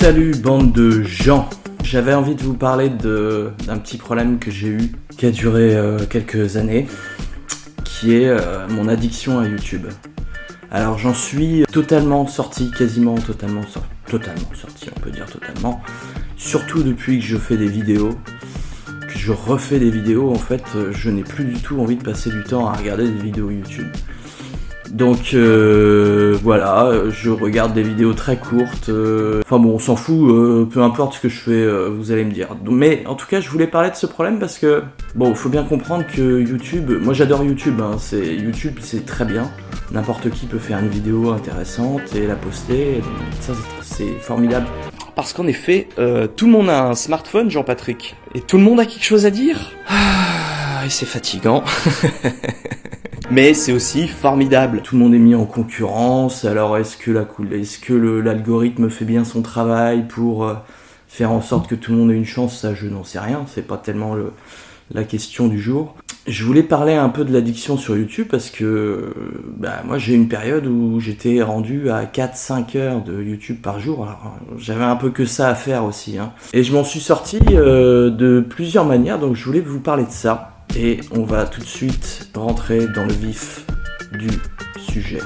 Salut bande de gens. J'avais envie de vous parler d'un petit problème que j'ai eu, qui a duré quelques années, qui est mon addiction à YouTube. Alors j'en suis totalement sorti, quasiment totalement sorti, on peut dire totalement, surtout depuis que je fais des vidéos, que je refais des vidéos, en fait je n'ai plus du tout envie de passer du temps à regarder des vidéos YouTube. Donc voilà, je regarde des vidéos très courtes, enfin bon on s'en fout, peu importe ce que je fais, vous allez me dire. Mais en tout cas je voulais parler de ce problème parce que, bon il faut bien comprendre que YouTube, moi j'adore YouTube, YouTube c'est très bien, n'importe qui peut faire une vidéo intéressante et la poster, ça c'est formidable. Parce qu'en effet, tout le monde a un smartphone, Jean-Patrick, et tout le monde a quelque chose à dire. Et c'est fatigant. Mais c'est aussi formidable. Tout le monde est mis en concurrence. Alors est-ce que l'algorithme fait bien son travail pour faire en sorte que tout le monde ait une chance? Ça, je n'en sais rien. C'est pas tellement la question du jour. Je voulais parler un peu de l'addiction sur YouTube parce que moi j'ai une période où j'étais rendu à 4-5 heures de YouTube par jour. Alors, j'avais un peu que ça à faire aussi. Et je m'en suis sorti de plusieurs manières. Donc je voulais vous parler de ça. Et on va tout de suite rentrer dans le vif du sujet.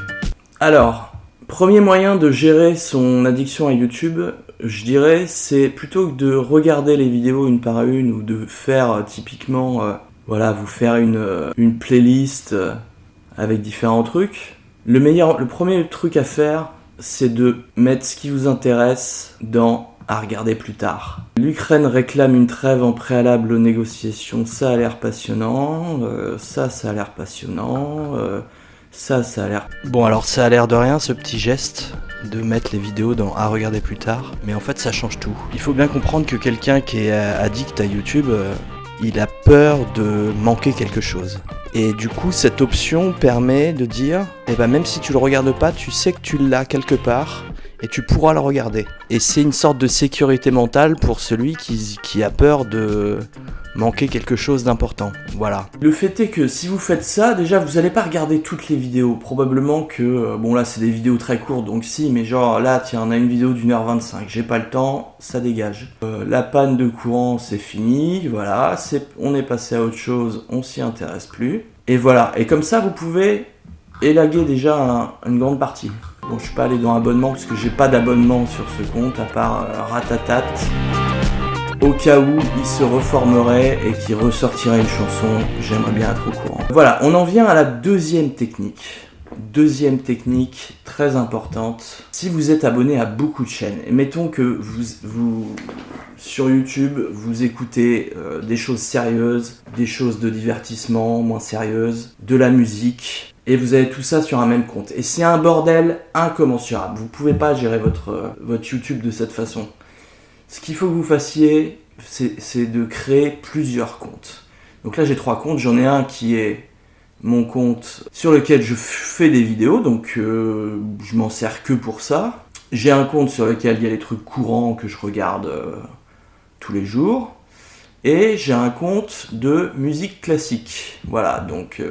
Alors, premier moyen de gérer son addiction à YouTube, je dirais, c'est plutôt que de regarder les vidéos une par une ou de faire typiquement, vous faire une playlist avec différents trucs. Le premier truc à faire, c'est de mettre ce qui vous intéresse à regarder plus tard. L'Ukraine réclame une trêve en préalable aux négociations, ça a l'air passionnant, ça a l'air passionnant, ça a l'air... Bon alors ça a l'air de rien ce petit geste de mettre les vidéos à regarder plus tard, mais en fait ça change tout. Il faut bien comprendre que quelqu'un qui est addict à YouTube, il a peur de manquer quelque chose. Et du coup cette option permet de dire, même si tu le regardes pas, tu sais que tu l'as quelque part, et tu pourras le regarder. Et c'est une sorte de sécurité mentale pour celui qui a peur de manquer quelque chose d'important. Voilà. Le fait est que si vous faites ça, déjà vous n'allez pas regarder toutes les vidéos. Probablement que, là c'est des vidéos très courtes, donc si, mais genre là tiens on a une vidéo d'1h25, j'ai pas le temps, ça dégage. La panne de courant c'est fini, voilà, on est passé à autre chose, on s'y intéresse plus. Et voilà, et comme ça vous pouvez élaguer déjà une grande partie. Bon, je suis pas allé dans abonnement parce que j'ai pas d'abonnement sur ce compte à part Ratatat. Au cas où il se reformerait et qu'il ressortirait une chanson, j'aimerais bien être au courant. Voilà, on en vient à la deuxième technique. Deuxième technique très importante. Si vous êtes abonné à beaucoup de chaînes, et mettons que vous sur YouTube, vous écoutez des choses sérieuses, des choses de divertissement moins sérieuses, de la musique, et vous avez tout ça sur un même compte. Et c'est un bordel incommensurable. Vous ne pouvez pas gérer votre YouTube de cette façon. Ce qu'il faut que vous fassiez, c'est de créer plusieurs comptes. Donc là, j'ai 3 comptes. J'en ai un qui est mon compte sur lequel je fais des vidéos, donc je m'en sers que pour ça. J'ai un compte sur lequel il y a les trucs courants que je regarde tous les jours. Et j'ai un compte de musique classique. Voilà, donc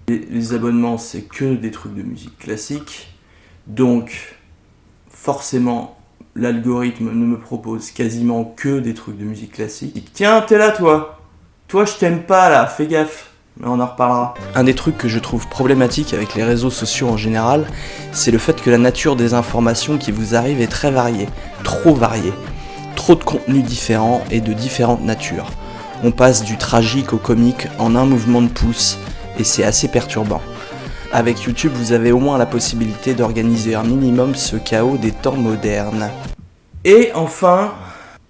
les abonnements, c'est que des trucs de musique classique. Donc, forcément, l'algorithme ne me propose quasiment que des trucs de musique classique. Tiens, t'es là, toi. Toi, je t'aime pas, là, fais gaffe. Mais on en reparlera. Un des trucs que je trouve problématique avec les réseaux sociaux en général, c'est le fait que la nature des informations qui vous arrivent est très variée. Trop variée. Trop de contenus différents et de différentes natures. On passe du tragique au comique en un mouvement de pouce et c'est assez perturbant. Avec YouTube, vous avez au moins la possibilité d'organiser un minimum ce chaos des temps modernes. Et enfin,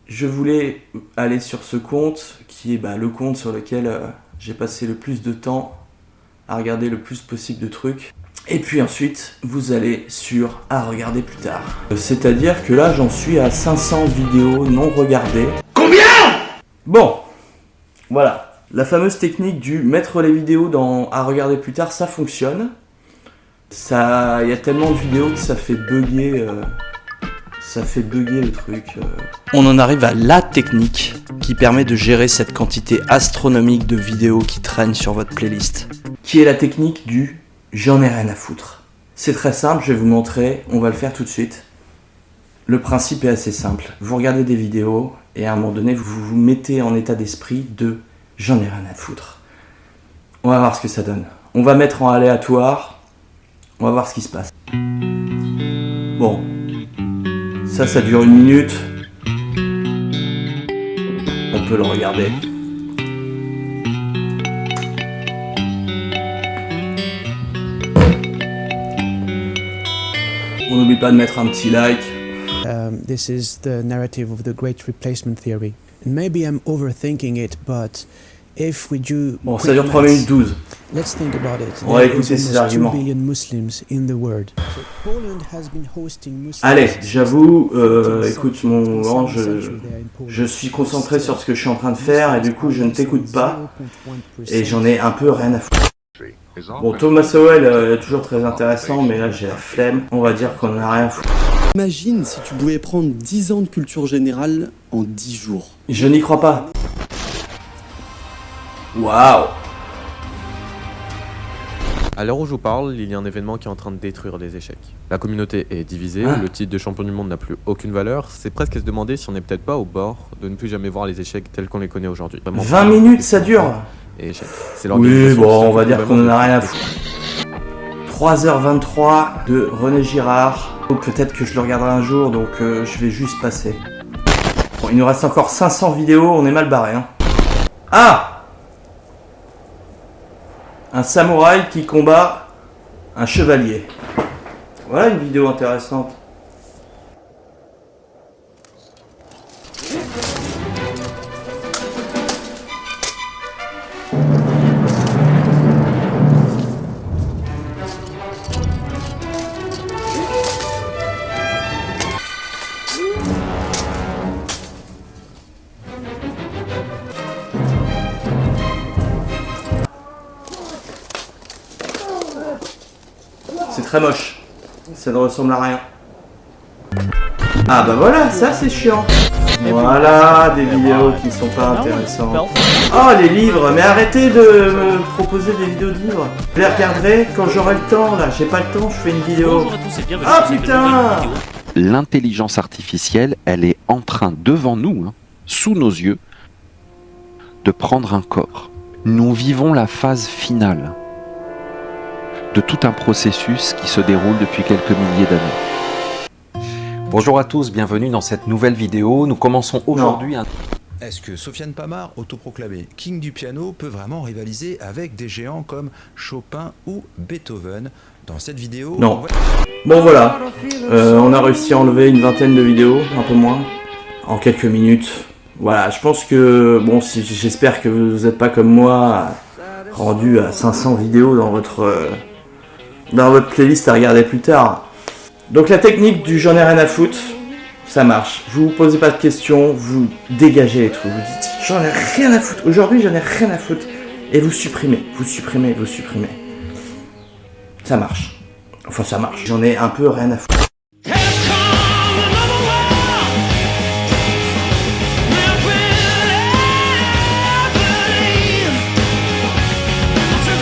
je voulais aller sur ce compte qui est le compte sur lequel j'ai passé le plus de temps à regarder le plus possible de trucs. Et puis ensuite, vous allez sur à regarder plus tard. C'est-à-dire que là, j'en suis à 500 vidéos non regardées. Combien ? Bon, voilà. La fameuse technique du mettre les vidéos à regarder plus tard, ça fonctionne. Il y a tellement de vidéos que ça fait bugger le truc. On en arrive à la technique qui permet de gérer cette quantité astronomique de vidéos qui traînent sur votre playlist. Qui est la technique du j'en ai rien à foutre. C'est très simple, je vais vous montrer, on va le faire tout de suite. Le principe est assez simple. Vous regardez des vidéos et à un moment donné, vous vous mettez en état d'esprit de « j'en ai rien à foutre ». On va voir ce que ça donne. On va mettre en aléatoire. On va voir ce qui se passe. Bon. Ça dure 1 minute. On peut le regarder. On n'oublie pas de mettre un petit like. This is the narrative of the Great Replacement Theory. And maybe I'm overthinking it, but if we do... Bon, ça dure 3 minutes 12. Let's think about it. On va écouter ces arguments. 2 billion Muslims in the world. So Poland has been hosting Muslims. Allez, j'avoue, écoute mon grand, je suis concentré sur ce que je suis en train de faire et du coup je ne t'écoute pas et j'en ai un peu rien à foutre. Bon, Thomas Sowell est toujours très intéressant, mais là j'ai la flemme. On va dire qu'on en a rien à foutre. Imagine si tu pouvais prendre 10 ans de culture générale en 10 jours. Je n'y crois pas. Waouh! À l'heure où je vous parle, il y a un événement qui est en train de détruire les échecs. La communauté est divisée, le titre de champion du monde n'a plus aucune valeur, c'est presque à se demander si on n'est peut-être pas au bord de ne plus jamais voir les échecs tels qu'on les connaît aujourd'hui. 20 minutes ça dure! Et échecs. Oui, bon, on va dire qu'on en a rien à foutre. 3h23 de René Girard. Peut-être que je le regarderai un jour, donc je vais juste passer. Bon, il nous reste encore 500 vidéos, on est mal barré. Hein. Ah! Un samouraï qui combat un chevalier. Voilà une vidéo intéressante. C'est très moche. Ça ne ressemble à rien. Ah bah voilà, ça c'est chiant. Voilà, des vidéos qui ne sont pas intéressantes. Oh les livres, mais arrêtez de me proposer des vidéos de livres. Je les regarderai quand j'aurai le temps là. J'ai pas le temps, je fais une vidéo. Ah putain! L'intelligence artificielle, elle est en train devant nous, sous nos yeux, de prendre un corps. Nous vivons la phase finale de tout un processus qui se déroule depuis quelques milliers d'années. Bonjour à tous, bienvenue dans cette nouvelle vidéo. Nous commençons aujourd'hui un... Est-ce que Sofiane Pamart, autoproclamé king du piano, peut vraiment rivaliser avec des géants comme Chopin ou Beethoven? Dans cette vidéo... Non. Bon voilà, on a réussi à enlever une vingtaine de vidéos, un peu moins, en quelques minutes. Voilà, je pense que, bon, j'espère que vous n'êtes pas comme moi, rendu à 500 vidéos dans votre playlist à regarder plus tard. Donc la technique du j'en ai rien à foutre, ça marche. Vous vous posez pas de questions, vous dégagez les trucs. Vous dites j'en ai rien à foutre. Aujourd'hui j'en ai rien à foutre. Et vous supprimez, vous supprimez, vous supprimez. Ça marche. Enfin ça marche. J'en ai un peu rien à foutre.